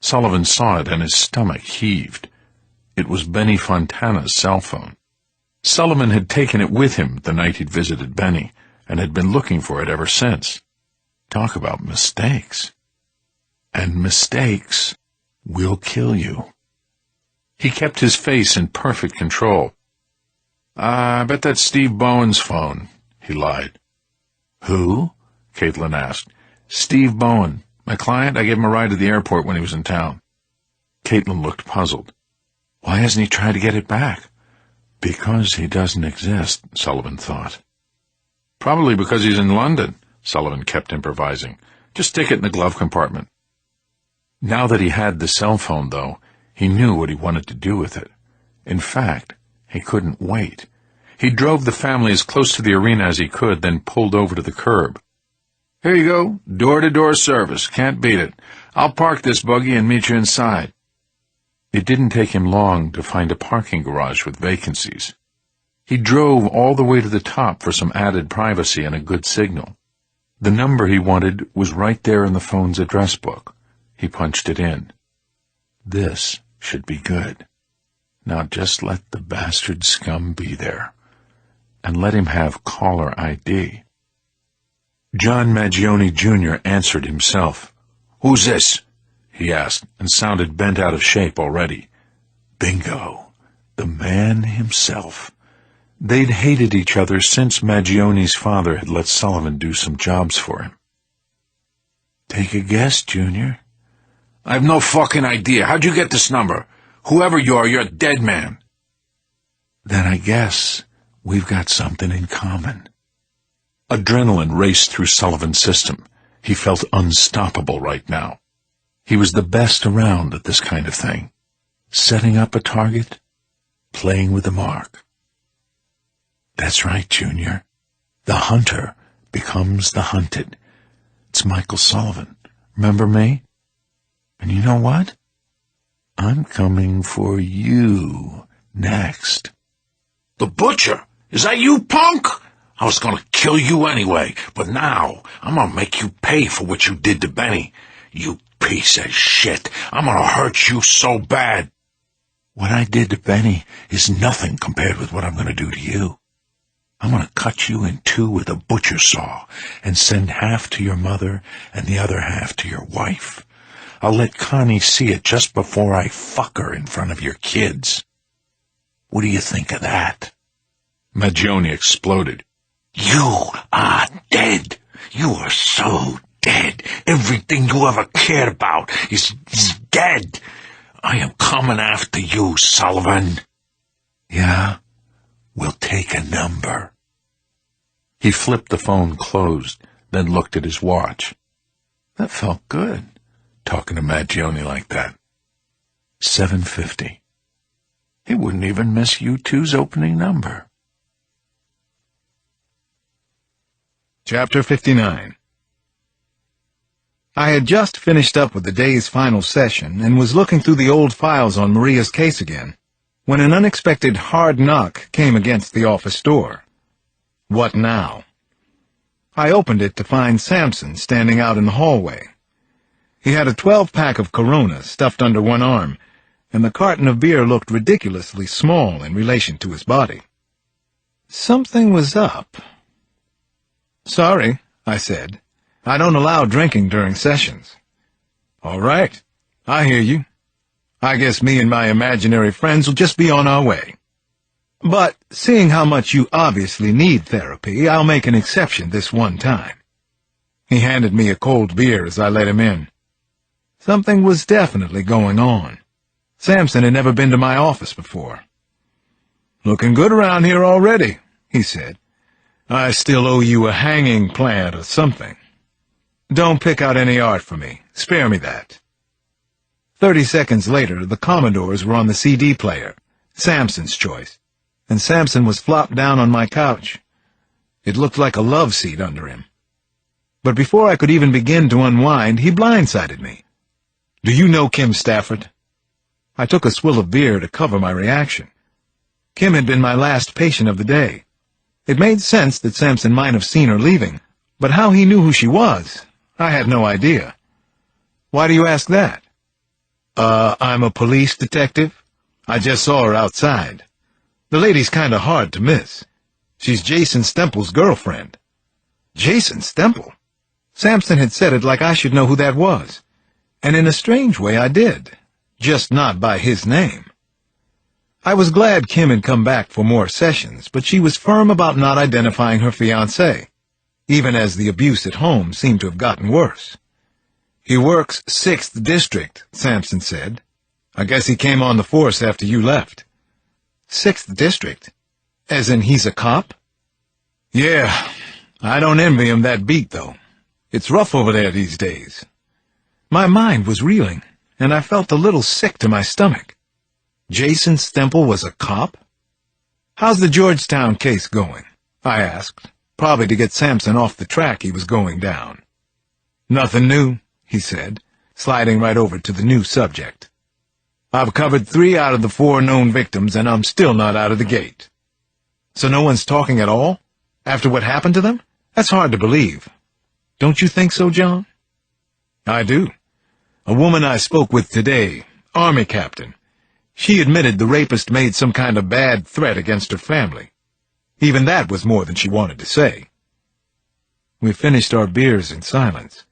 Sullivan saw it and his stomach heaved. It was Benny Fontana's cell phone. Sullivan had taken it with him the night he'd visited Benny, and had been looking for it ever since. Talk about mistakes. And mistakes will kill you. He kept his face in perfect control. I bet that's Steve Bowen's phone, he lied. Who? Caitlin asked. Steve Bowen. My client, I gave him a ride to the airport when he was in town. Caitlin looked puzzled. Why hasn't he tried to get it back? Because he doesn't exist, Sullivan thought. Probably because he's in London, Sullivan kept improvising. Just stick it in the glove compartment. Now that he had the cell phone, though, he knew what he wanted to do with it. In fact, he couldn't wait. He drove the family as close to the arena as he could, then pulled over to the curb. Here you go, door-to-door service. Can't beat it. I'll park this buggy and meet you inside. It didn't take him long to find a parking garage with vacancies. He drove all the way to the top for some added privacy and a good signal. The number he wanted was right there in the phone's address book. He punched it in. This should be good. Now just let the bastard scum be there. And let him have caller ID. John Maggioni, Jr. answered himself. Who's this? He asked, and sounded bent out of shape already. Bingo. The man himself. They'd hated each other since Maggioni's father had let Sullivan do some jobs for him. Take a guess, Junior. I have no fucking idea. How'd you get this number? Whoever you are, you're a dead man. Then I guess we've got something in common. Adrenaline raced through Sullivan's system. He felt unstoppable right now. He was the best around at this kind of thing. Setting up a target, playing with the mark. That's right, Junior. The hunter becomes the hunted. It's Michael Sullivan. Remember me? And you know what? I'm coming for you next. The butcher? Is that you, punk? I was gonna kill you anyway, but now I'm gonna make you pay for what you did to Benny. You piece of shit. I'm gonna hurt you so bad. What I did to Benny is nothing compared with what I'm gonna do to you. I'm gonna cut you in two with a butcher saw and send half to your mother and the other half to your wife. I'll let Connie see it just before I fuck her in front of your kids. What do you think of that? Maggioni exploded. You are dead. You are so dead. Everything you ever cared about is dead. I am coming after you, Sullivan. Yeah? We'll take a number. He flipped the phone closed, then looked at his watch. That felt good, talking to Maggioni like that. 7:50. He wouldn't even miss U2's opening number. Chapter 59. I had just finished up with the day's final session and was looking through the old files on Maria's case again, when an unexpected hard knock came against the office door. What now? I opened it to find Samson standing out in the hallway. He had a 12-pack of Corona stuffed under one arm, and the carton of beer looked ridiculously small in relation to his body. Something was up. Sorry, I said. I don't allow drinking during sessions. All right, I hear you. I guess me and my imaginary friends will just be on our way. But seeing how much you obviously need therapy, I'll make an exception this one time. He handed me a cold beer as I let him in. Something was definitely going on. Samson had never been to my office before. Looking good around here already, he said. I still owe you a hanging plant or something. Don't pick out any art for me. Spare me that. 30 seconds later, the Commodores were on the CD player, Samson's choice, and Samson was flopped down on my couch. It looked like a love seat under him. But before I could even begin to unwind, he blindsided me. Do you know Kim Stafford? I took a swill of beer to cover my reaction. Kim had been my last patient of the day. It made sense that Samson might have seen her leaving, but how he knew who she was, I had no idea. Why do you ask that? I'm a police detective. I just saw her outside. The lady's kinda hard to miss. She's Jason Stemple's girlfriend." Jason Stemple? Sampson had said it like I should know who that was. And in a strange way I did, just not by his name. I was glad Kim had come back for more sessions, but she was firm about not identifying her fiancé, even as the abuse at home seemed to have gotten worse. "He works 6th District, Sampson said. I guess he came on the force after you left." 6th District? As in he's a cop? "Yeah, I don't envy him that beat, though. It's rough over there these days." My mind was reeling, and I felt a little sick to my stomach. Jason Stemple was a cop? "How's the Georgetown case going?" I asked, probably to get Sampson off the track he was going down. "Nothing new," he said, sliding right over to the new subject. "I've covered 3 out of the 4 known victims, and I'm still not out of the gate." "So no one's talking at all? After what happened to them? That's hard to believe. Don't you think so, John?" "I do. A woman I spoke with today, Army captain. She admitted the rapist made some kind of bad threat against her family. Even that was more than she wanted to say." We finished our beers in silence.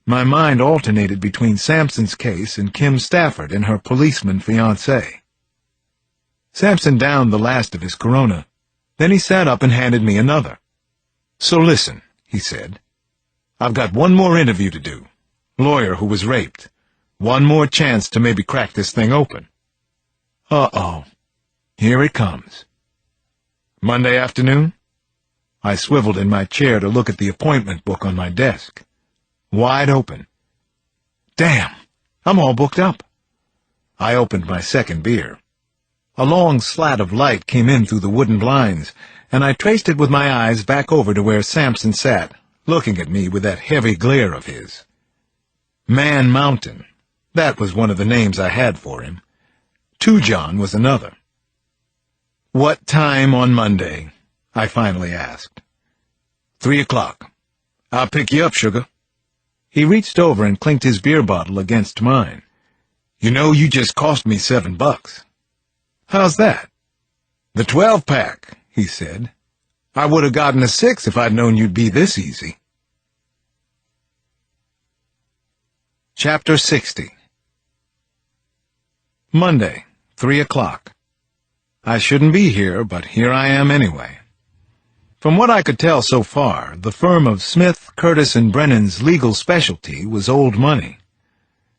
My mind alternated between Sampson's case and Kim Stafford and her policeman fiancé. Sampson downed the last of his Corona. Then he sat up and handed me another. "So listen," he said. "I've got one more interview to do. Lawyer who was raped. One more chance to maybe crack this thing open." Uh-oh. Here it comes. "Monday afternoon?" I swiveled in my chair to look at the appointment book on my desk. Wide open. Damn, I'm all booked up. I opened my second beer. A long slat of light came in through the wooden blinds, and I traced it with my eyes back over to where Sampson sat, looking at me with that heavy glare of his. Man Mountain, that was one of the names I had for him. Two John was another. "What time on Monday?" I finally asked. 3:00. "I'll pick you up, sugar." He reached over and clinked his beer bottle against mine. "You know, you just cost me $7. "How's that?" "The 12-pack, he said. "I would have gotten a 6 if I'd known you'd be this easy." Chapter 60. Monday, 3:00. I shouldn't be here, but here I am anyway. From what I could tell so far, the firm of Smith, Curtis, and Brennan's legal specialty was old money.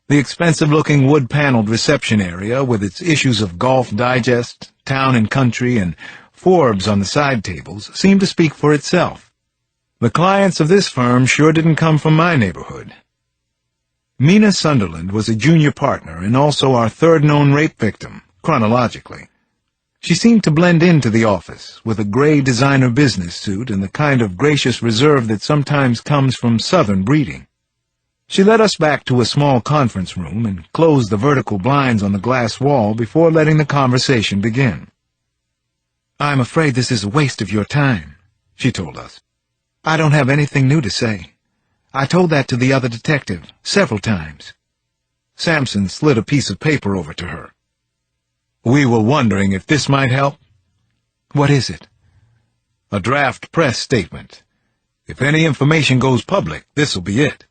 The expensive-looking wood-paneled reception area, with its issues of Golf Digest, Town and Country, and Forbes on the side tables, seemed to speak for itself. The clients of this firm sure didn't come from my neighborhood. Mina Sunderland was a junior partner and also our third known rape victim, chronologically. She seemed to blend into the office, with a gray designer business suit and the kind of gracious reserve that sometimes comes from Southern breeding. She led us back to a small conference room and closed the vertical blinds on the glass wall before letting the conversation begin. "I'm afraid this is a waste of your time," she told us. "I don't have anything new to say. I told that to the other detective several times." Sampson slid a piece of paper over to her. "We were wondering if this might help." "What is it?" "A draft press statement. If any information goes public, this'll be it."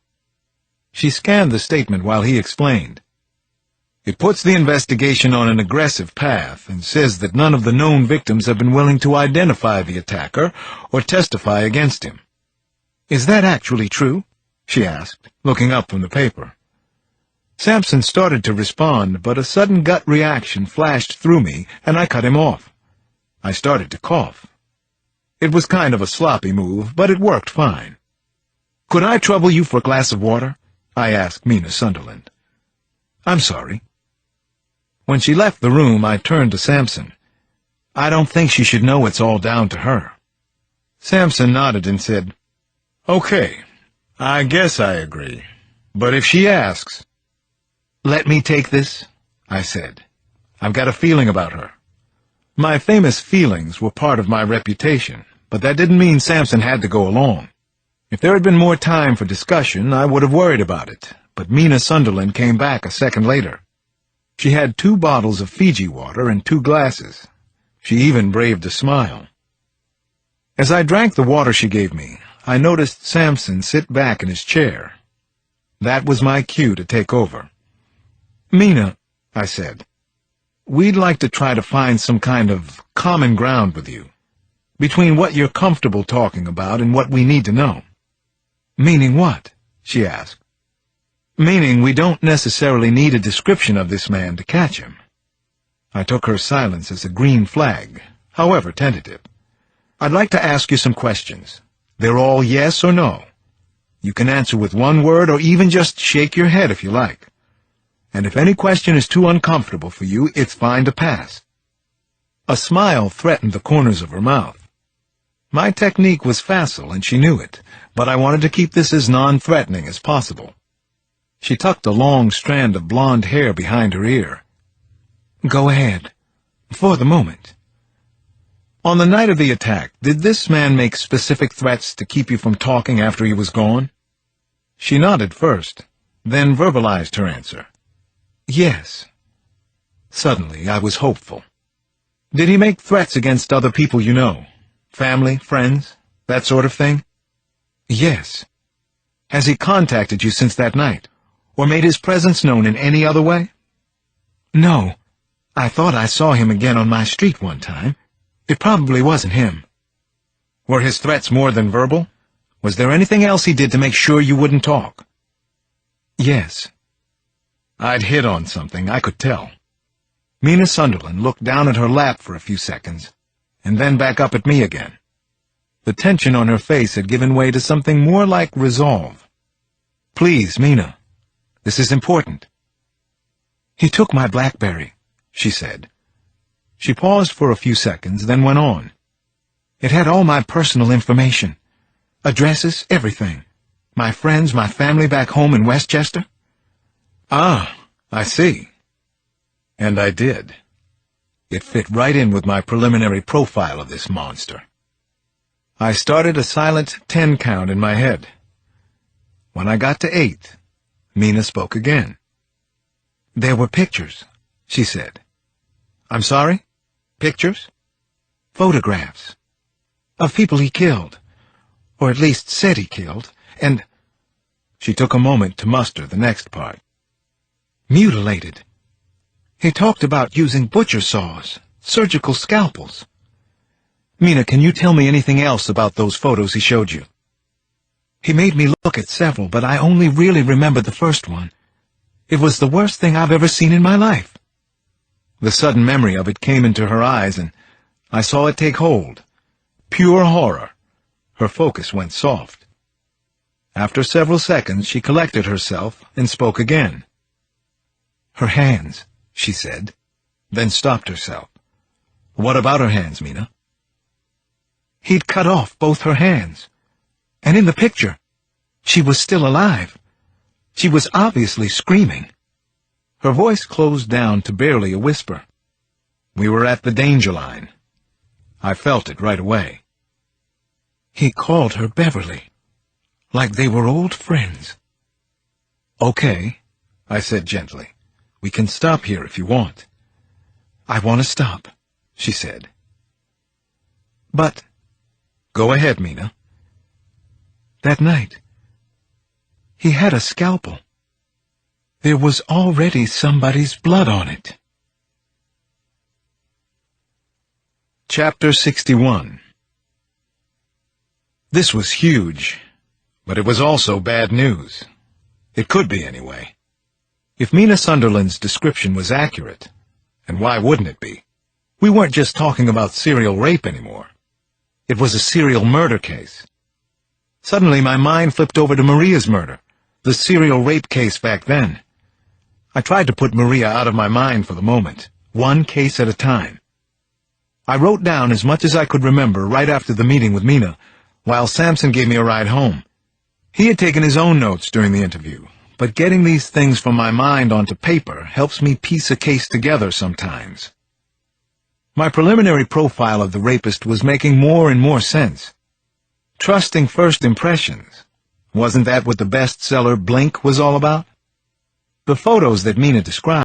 She scanned the statement while he explained. "It puts the investigation on an aggressive path and says that none of the known victims have been willing to identify the attacker or testify against him." "Is that actually true?" she asked, looking up from the paper. Sampson started to respond, but a sudden gut reaction flashed through me, and I cut him off. I started to cough. It was kind of a sloppy move, but it worked fine. "Could I trouble you for a glass of water?" I asked Mina Sunderland. "I'm sorry." When she left the room, I turned to Sampson. "I don't think she should know it's all down to her." Sampson nodded and said, "Okay, I guess I agree. But if she asks—" "Let me take this," I said. "I've got a feeling about her." My famous feelings were part of my reputation, but that didn't mean Sampson had to go along. If there had been more time for discussion, I would have worried about it, but Mina Sunderland came back a second later. She had 2 bottles of Fiji water and 2 glasses. She even braved a smile. As I drank the water she gave me, I noticed Samson sit back in his chair. That was my cue to take over. "Mina," I said, "we'd like to try to find some kind of common ground with you, between what you're comfortable talking about and what we need to know." "Meaning what?" she asked. "Meaning we don't necessarily need a description of this man to catch him." I took her silence as a green flag, however tentative. "I'd like to ask you some questions. They're all yes or no. You can answer with 1 word or even just shake your head if you like. And if any question is too uncomfortable for you, it's fine to pass." A smile threatened the corners of her mouth. My technique was facile, and she knew it, but I wanted to keep this as non-threatening as possible. She tucked a long strand of blonde hair behind her ear. "Go ahead, for the moment." "On the night of the attack, did this man make specific threats to keep you from talking after he was gone?" She nodded first, then verbalized her answer. "Yes." Suddenly, I was hopeful. "Did he make threats against other people you know? Family, friends, that sort of thing?" "Yes." "Has he contacted you since that night, or made his presence known in any other way?" "No. I thought I saw him again on my street one time. It probably wasn't him." "Were his threats more than verbal? Was there anything else he did to make sure you wouldn't talk?" "Yes." I'd hit on something, I could tell. Mina Sunderland looked down at her lap for a few seconds, and then back up at me again. The tension on her face had given way to something more like resolve. "Please, Mina, this is important." "He took my BlackBerry," she said. She paused for a few seconds, then went on. "It had all my personal information. Addresses, everything. My friends, my family back home in Westchester." "Ah, I see." And I did. It fit right in with my preliminary profile of this monster. I started a silent 10 count in my head. When I got to 8, Mina spoke again. "There were pictures," she said. "I'm sorry? Pictures?" "Photographs. Of people he killed, or at least said he killed, and—" She took a moment to muster the next part. "Mutilated. He talked about using butcher saws, surgical scalpels." "Mina, can you tell me anything else about those photos he showed you?" "He made me look at several, but I only really remember the first one. It was the worst thing I've ever seen in my life." The sudden memory of it came into her eyes, and I saw it take hold. Pure horror. Her focus went soft. After several seconds, she collected herself and spoke again. "Her hands," she said, then stopped herself. "What about her hands, Mina?" "He'd cut off both her hands. And in the picture, she was still alive. She was obviously screaming." Her voice closed down to barely a whisper. We were at the danger line. I felt it right away. "He called her Beverly, like they were old friends." "Okay," I said gently. "We can stop here if you want." "I want to stop," she said. "But—" "Go ahead, Mina." "That night, he had a scalpel. There was already somebody's blood on it." Chapter 61. This was huge, but it was also bad news. It could be, anyway. If Mina Sunderland's description was accurate, and why wouldn't it be? We weren't just talking about serial rape anymore. It was a serial murder case. Suddenly my mind flipped over to Maria's murder, the serial rape case back then. I tried to put Maria out of my mind for the moment, one case at a time. I wrote down as much as I could remember right after the meeting with Mina, while Samson gave me a ride home. He had taken his own notes during the interview, but getting these things from my mind onto paper helps me piece a case together sometimes. My preliminary profile of the rapist was making more and more sense. Trusting first impressions. Wasn't that what the bestseller Blink was all about? The photos that Mina described